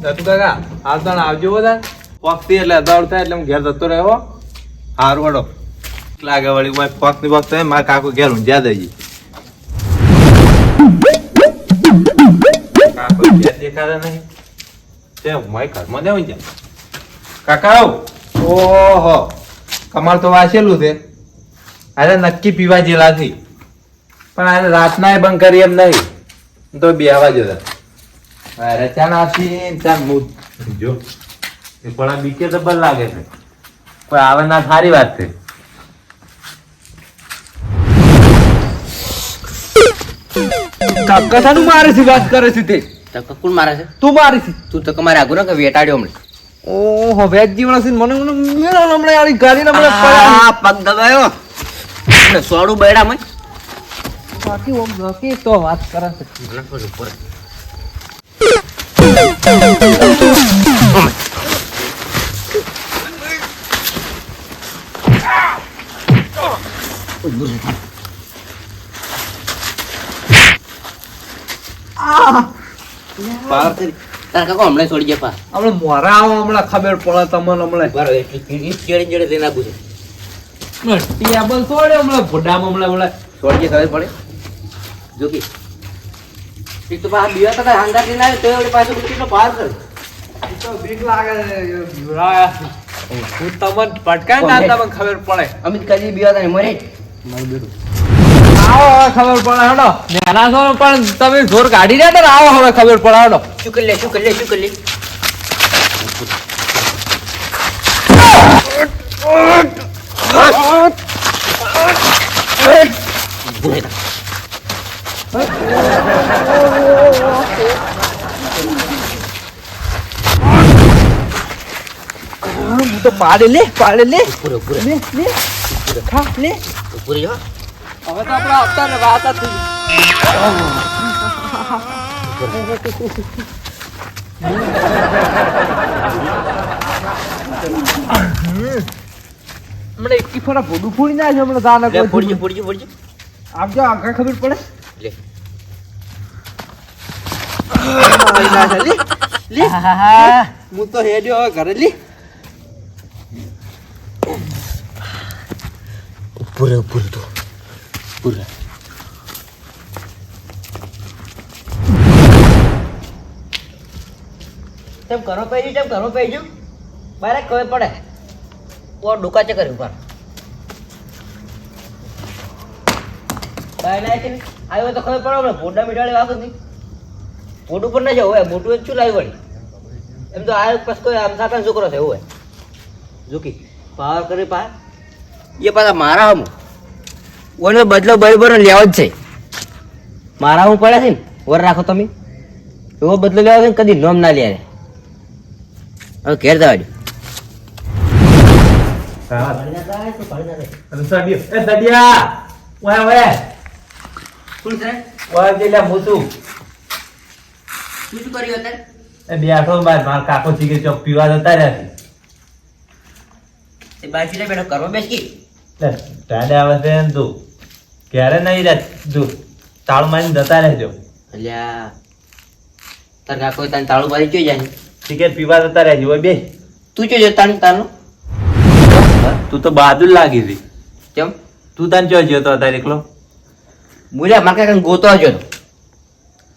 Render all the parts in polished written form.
તું કાકા આવતા આવજો બધા પક્ષી એટલે દોડ થાય એટલે હું ઘેર જતો રહ્યો હારું વડો લાગે વળી પક્ષની પક્ષ થાય મારા કાકુ ઘેર ઊંઝ્યા દઈ કાકો ઘેર દેખાતા નહીં તે મારી ઘરમાં ને ઊંઝ્યા કાકા ઓહો કમાલ તો વાંચેલું છે અરે નક્કી પીવા જેલા થી પણ આજે રાતના બંધ કરી એમ નહીં તો બે આવા જતા અરે ચા નાસી ચા જો પણ આ બીકે તો બલ લાગે છે કોઈ આવે ના સારી વાત છે કાકા તારું મારે છે વાત કરે છે તે તક કોણ મારે છે તું મારી છે તું તો કમારે આગળ કે વેટાડ્યો હમણે ઓહો વેજ જીવણ છે મને મેળો હમણે આડી ગાડી ને હમણે પડ્યા પગ દબાયો ને સોડું બેડા મય બાકી ઓમ બાકી તો વાત કરે છે તાર કાકો હમણાં છોડી ગયા પા હમણે મોરા આવો હમણાં ખબર પડે તમને હમણે બરાબર એટલી કેડી જડે દે નાખું છે ટેબલ છોડે હમણે ભોડામાં હમણે છોડી ગયા ખબર પડે જો કે એક તો પા બીવા તો હાંગા થી ના તો એવડે પાછું કેટલો પાર કરે તો બીક લાગે યુરા હું તમને પટકાય ના તમને ખબર પડે અમિત કાજી બીવા તા મરે મારું બેટું આવો હવે ખબર પડે હેડો નાના છો પણ તમે જોર કાઢી રહ્યા ને આવો હવે ખબર પડે હેડો શું કરી લે શું કરી લે શું કરી લે હું તો પાડે લે પૂરો પૂરો લે ખા લે પૂરી જો હવે તો આપણે આવતા ને વાત હતી હમણાં એકી ફરા ભોડું ફોડી ના છે હમણાં દાના કોઈ ફોડજો આપજો આગળ ખબર પડે લે લે હું તો હેડ્યો હવે ઘરે લે પૂરો તો પૂરા તેમ કરો પેજો બારે ખબર પડે ઓ ડોકા ચે કર્યું પર બાય લાય કે આવ્યો તો ખબર પડે ભોડા મીઠાળી વાગત નહીં ભોડું પર ના જાવ હોય મોટું જ શું લાવી વળી એમ તો આ બસ કોઈ આમ સાતા છોકરો છે એવું હોય જોકી પાવર કરી પા એ પાછા મારા હમ ઓનો બદલો બરાબર લેવો જ છે મારા હું પડે છે ને વર રાખો તમે એવો બદલો લેવો છે ને કદી નોમ ના લે હવે ઘેર જવા દો શું કર્યું અત્યારે બેઠો મારા કાકો સિગરેટ ચોક પીવા જતા રહ્યા એ બાજુ બેઠો કરવા બેસી ટાડે આવે છે ને તું ક્યારે નહીં રહે તું તાળું મારીને જતા રહેજો અલ્યા તાર કાકો તને તાળું મારી જોઈ જાય સિગરેટ પીવા જતા રહેજો ઓય બે તું જોઈ તારું તારનું તું તો બહાદુર લાગી હતી કેમ તું તને ચો જતો અત્યારે એકલો બોલ્યા મારે કાંઈ ગોતો જો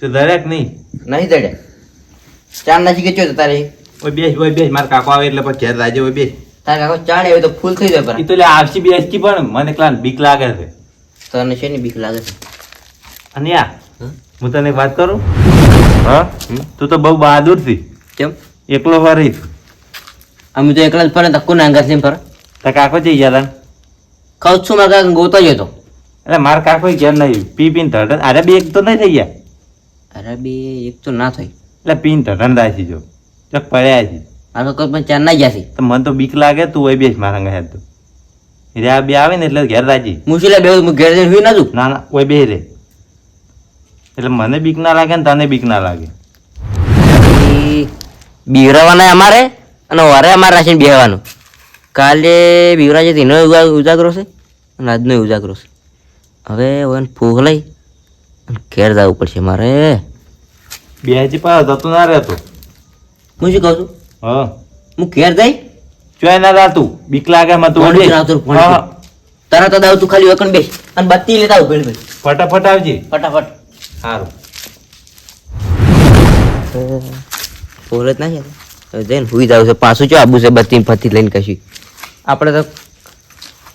તું દરેક નહીં દડે ચાર ના શીખે ચો તારે ઓય બેસ મારા કાકો આવે એટલે પછી ઘેર રાજે ઓય બેસ તારા કાકો ચાણ આવે તો ફૂલ થઈ જાય એ તો લે આવશી બેસકી પણ મને એકલા બીક લાગે છે તને છે ને બીક લાગે છે અને યા હું તને એક વાત કરું હા તું તો બહુ બહાદુર થી કેમ એકલો ફરી અમે તો એકલા જ ફરે ધક્કો નાંગા છે ફરે તાર કાકો જઈ ગયા ખાવ છું મારા કાકા ગોતો જતો એટલે મારા કાકો ઘેર નહીં પીને ધડન અરે બે એક તો નહીં થઈ ગયા અરે બે એક તો ના થઈ એટલે પીને ધડન રાશી જો ચક પડ્યા છે આ તો કોઈ પણ ચાર ના ગયા છે તો મને તો બીક લાગે તું હોય બેસ મારા ઘરે તું રે આ બે આવે ને એટલે ઘેર રાજી મુશીલા બે ઘેર જઈને હુઈ ના જુ ના ઓય બે રે એટલે મને બીક ના લાગે ને તને બીક ના લાગે બીવરાવાના અમારે અને વારે અમારે રાખીને બેહવાનું કાલે બીવરા છે એનો ઉજાગરો છે અને આજનો ઉજાગરો છે હવે ઓન ફૂગ લઈ અને ઘેર જવું પડશે મારે બે હજી પાછો થતું ના રહેતો હું શું કહું છું હા હું ઘેર જઈ ચોય ના રાતું બીક લાગે માં તું પાણી વળી. રાવતું, પાણી હા, તરત જ આવ તું ખાલી વકણ બેસ અને બત્તી લેતા આવ ભેળ ભેળ ફટાફટ આવજે ફટાફટ સારું બોલે જ નહીં હવે જઈને હુઈ જાવ છે પાછું ચો આબુ છે બત્તી ફતી લઈને કશું આપણે તો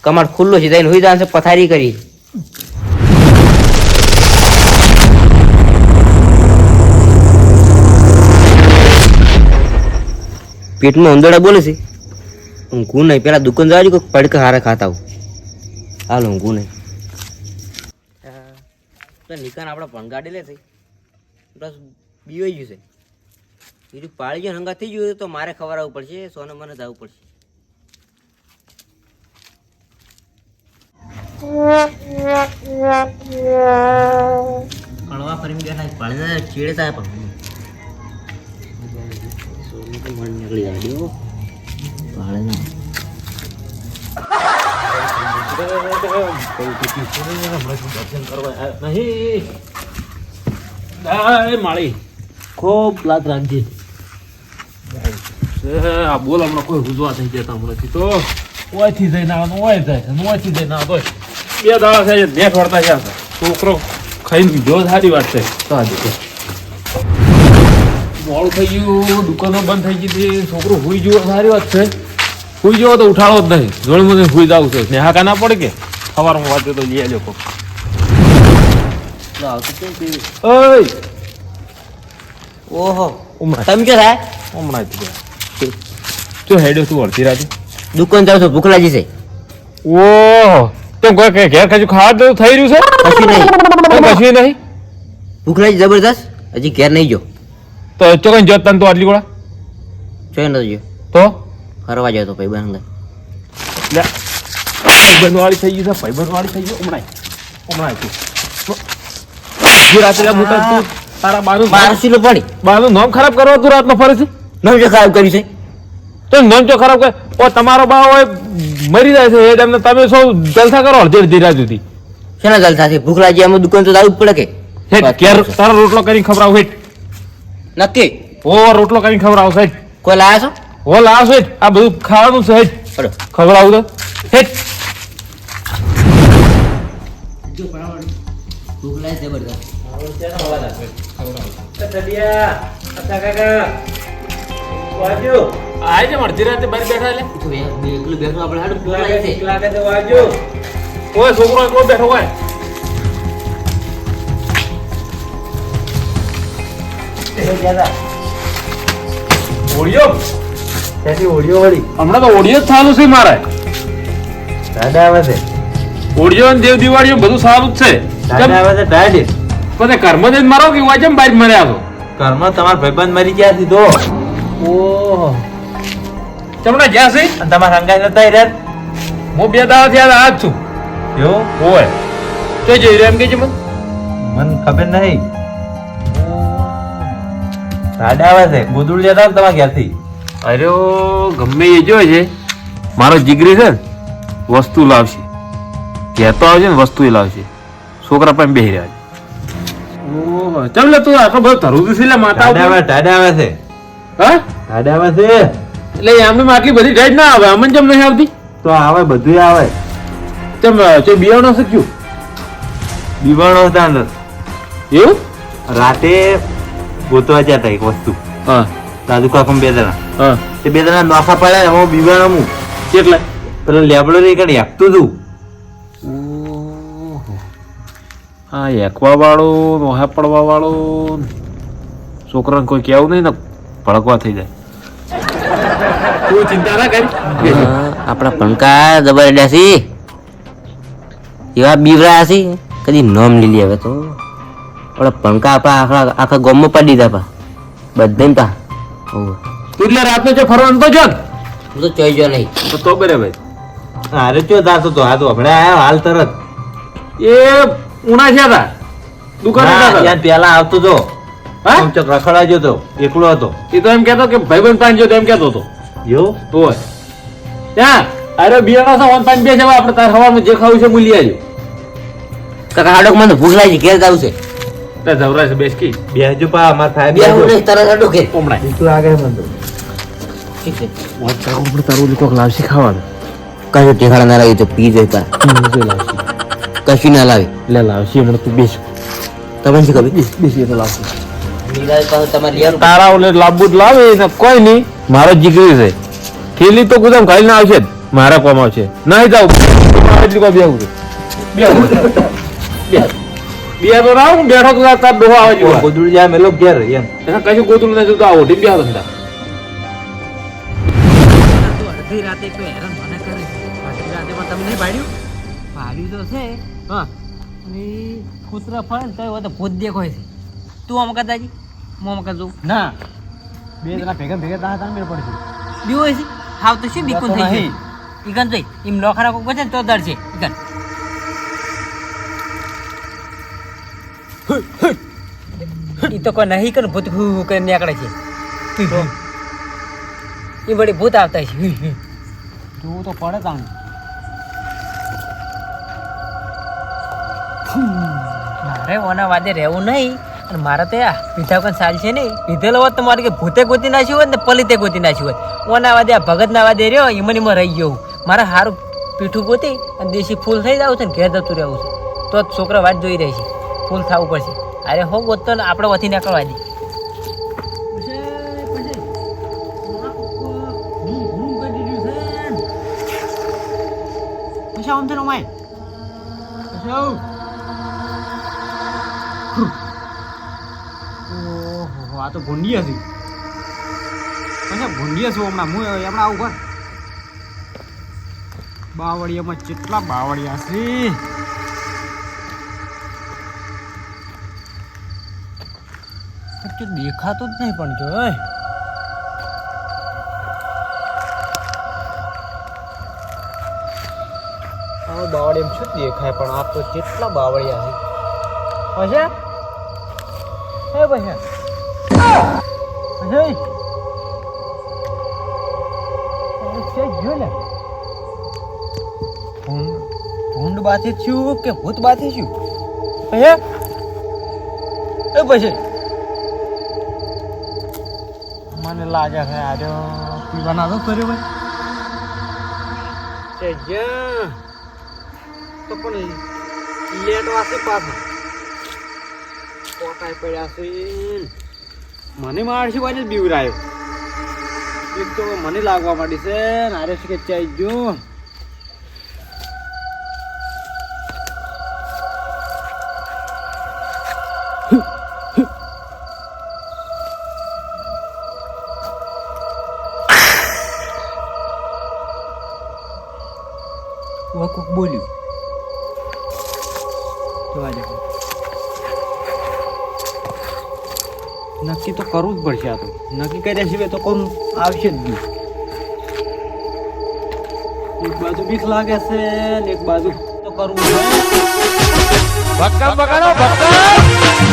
કમાડ ખુલ્લો છે જઈને હુઈ જાવ છે પથારી કરી પેટમાં ઉંદરડા બોલે છે ઊંઘું નહીં પેલા દુકાન જવા કોઈ પડકા હારા ખાતા આવું હાલ ઊંઘું નહીં તો નિકાન આપણે ભણગાડી લે છે બસ બીવાઈ ગયું છે બીજું પાળી ગયો હંગા થઈ ગયું તો મારે ખબર આવવું પડશે સોને મને જવું પડશે કણવા ફરી ગયા પાળી ચીડે થાય પણ સોનું તો મન નીકળી જાય પાળે ના માળી ખૂબ લાત રાખજે આ બોલ હમણાં કોઈ હુજવા થઈ જતા હમણાંથી તો ઓયથી જઈને આવવાનું ઓય જાય અને ઓયથી જઈને આવતો હોય. બે દાડા થાય નેટ વળતા છે છોકરો ખાઈને જો સારી વાત છે તો આજે મોડું થઈ ગયું દુકાનો બંધ થઈ ગઈ હતી છોકરો હુઈ જુઓ સારી વાત છે હુઈ જવો તો ઉઠાડો જ નહીં જોડે મને હુઈ જવું છે ને હાકા ના પડે કે સવારમાં વાંચે તો લઈ આવજો કોક. ઓય ઓહો ઉમરા તમે ક્યાં થાય હમણાં જ ગયા શું હેડ્યો તું અડધી રાતે દુકાન જાવ છો ભૂખ લાગી છે ઓહો તેમ કોઈ ઘેર ખાજુ ખાવા જેવું થઈ રહ્યું છે કશું નહીં કેમ કશું નહીં ભૂખ લાગી જબરદસ્ત હજી ઘેર નહીં જો તો ચોકન જોત તને તો આટલી ગોળા જોઈ નતો જો તો ફરવા જાવ તો ભાઈ બંધ લે ભાઈબંધ વાળી થઈ ગઈ છે ભાઈબંધ વાળી થઈ ગઈ હમણાં તું અડધી રાતે તું તારા બાનું મારસીલો પડી બાનું નામ ખરાબ કરવા તું રાતનો ફરે છે નવ જે ખરાબ કર્યું છે તો નામ ચો ખરાબ કરે ઓ તમારો બા હોય મરી જાય છે એ ટાઈમને તમે સૌ જલસા કરો અડધી રાત સુધી શેના જલસા છે ભૂખ લાગી આમ દુકાન તો જવું જ પડે કે હેઠ ઘેર તારો રોટલો કરીને ખવડાવ હેઠ નક્કી ઓ રોટલો કરીને ખવડાવ હેઠ કોઈ લાયા છો હો લાવ હેઠ આ બધું ખાવાનું છે હેઠ પડો ખવડાવું તો હેઠ ભૂખ લાગી જબરદસ્ત આય છે અડધી રાતે બહાર બેઠા એટલે એકલું બેઠું આપણે હાડું ભૂખ લાગી છે ઓય છોકરો એકલો બેઠો હોય ઓડિયો હમણાં તો ઓડિયો જ સારું છે મારે દાદા આવે છે ઓડિયો ને દેવ દિવાળીઓ બધું સારું જ છે દાદા આવે છે ટાઈડ પણ કર્મ જઈને મારો કે વાજમ બહાર મર્યા છો ઘરમાં તમારા ભાઈબંધ મરી ગયા છે તો ઓહો ચમડા જ્યાં છે અને તમારા હંગાઈ નતા રે હું બે દાડા થયા આ જ છું એવું ઓય તો જઈ રહ્યો એમ કે છે મને મને ખબર નહીં દાદા આવે છે ગોદડું લેતા આવજો તમારા ઘેરથી અરે ગમે એ જો છે મારો જીગરી છે ને વસ્તુ લાવશે કહેતો આવશે ને વસ્તુ એ લાવશે છોકરા પણ બેહી રહ્યા છે ઓહો ચમ લે તું આખો બધો ધરું છે લે માતા દાદા આવે છે હા દાદા આવે છે એટલે આમને આટલી બધી ડાઈટ ના આવે અમને જેમ નહીં આવતી તો આવે બધું આવે ચમ છે બિયાણો શક્યું બીવાણો હતા અંદર એવું રાતે ગોતવા જતા એક વસ્તુ હા દાદુ કાકમ બે જણા હા તે બે જણા નોખા પડ્યા એમાં બીવાણો હું કેટલા પેલો લેબડો રે કઈ આપતું હતું હા એકવા વાળું નોહા પડવા વાળું છોકરાને કોઈ કેવું નહીં ને ભડકવા થઈ જાય કોઈ ચિંતા ના કરી આપણા પંકા જબરદસ્ત એવા બીવરા છે કદી નોમ લીલી હવે તો આપણા પંકા આપણા આખા ગામમાં પડી દીધા પા બધાને પા તું એટલે રાતનો જો ફરવાનું તો જો ને. હું તો ચોઈ જો નહીં તો બરાબર અરે ચો દાતો તો આ તો હમણાં આયો હાલ તરત એ ઉણા છે તા દુકાન ત્યાં પેલા આવતો તો હા આમ ચોક રખડા જતો એકલો હતો એ તો એમ કેતો કે ભાઈબંધ પાંચ જો એમ કેતો હતો એવું તો ત્યાં અરે બિયાણો છે ઓન પાંચ બે છે આપણે તાર હવામાં જે ખાવું છે મૂલી આવજો કાકા હાડોક મને ભૂખ લાગી ઘેર જાવ છે તે જવરા છે બેસ કી બેહજો પા અમાર થાય બે હું નહીં તરત અડો કે કોમડા તું આગળ મંદો ઠીક છે વાત તારું ઉપર તારું કોક લાવશે ખાવાનું કશું ઠેકાણા ના લાવી તો પી જાય પા જો લાવશે કશું ના લાવી લે લાવશે હમણાં તું બેસ તમને શું ખબર બેસી તો લાવશે નિરાશ પાસે તમારે લેવાનું તારા ઓલે લાંબુ જ લાવે ને કોઈ નહીં મારો જીગરી છે થેલી તો ગુદામ ખાલી ના આવશે જ. મારા કોમ આવશે નહીં જાવ એટલી કોઈ બેહું છે બે તો ના હું બેઠો તો તાર ડોહો આવે જોવા ગોદડું જાય મેલો ઘેર એમ એના કશું ગોતું નથી તો આવો ટીમ બેહો ધંધા અડધી રાતે કોઈ હેરાન મને કરે અડધી રાતે પણ તમને ભાડ્યું ભાડ્યું તો છે હા અને કૂતરા ફરે ને તો તો ભૂત દેખાય છે તું આમ કદાજી હું આમ કદું ના બે જણા ભેગા ભેગા તારા તાર મેળ પડશે બીવું હોય છે હાવ તો શું બીકું થઈ ગયું ઈકન જોઈ એમ લોખરા કોક બચે ને તો દર છે ઈકન ઈ તો કોઈ નહીં કર ભૂત હુ હુ કરીને નીકળે છે એ વળી ભૂત આવતા છે તું તો પડે તાણ મારે ઓના વાદે રહેવું નહીં અને મારે તો આ પીધા કોઈ સાલ છે નહીં પીધેલો હોત તો મારે કે ભૂતે ગોતી નાખ્યું હોત ને પલિતે ગોતી નાખ્યું હોત ઓના વાદે આ ભગતના વાદે રહ્યો એમાં રહી ગયો હું મારે સારું પીઠું ગોતી અને દેશી ફૂલ થઈ જવું છે ને ઘેર જતું રહેવું છે તો જ છોકરા વાટ જોઈ રહી છે ફૂલ થવું પડશે અરે હો ગોતતો ને આપણે વથી નીકળવા દે આમ થઈને માય ઓહો આ તો ભૂંડી હતી પછી ભૂંડી છું હમણાં હું આપણે આવું કર બાવળિયામાં કેટલા બાવળિયા છે દેખાતું જ નહીં પણ જો બાવળિયા શું દેખાય પણ આ તો કેટલા બાવળિયા છે પછી હે પછી ભૂંડ બાથી થયું કે ભૂત બાથી થયું પછી એ પછી મને લાગે છે આજે પીવાના તો કર્યો ભાઈ તો પણ લેટ વાસે પાછા કોટાઈ પડ્યા છે મને મારશે બાજુ બીવરાયો એક તો મને લાગવા માંડી છે ને આરે છે કે ચાઈ જો કોક બોલ્યું નક્કી તો કરવું જ પડશે આ તો નક્કી કર્યા સિવાય તો કોણ આવશે જ નહીં એક બાજુ બીક લાગે છે ને એક બાજુ તો કરવું ભક્કમ બગાડો ભક્કમ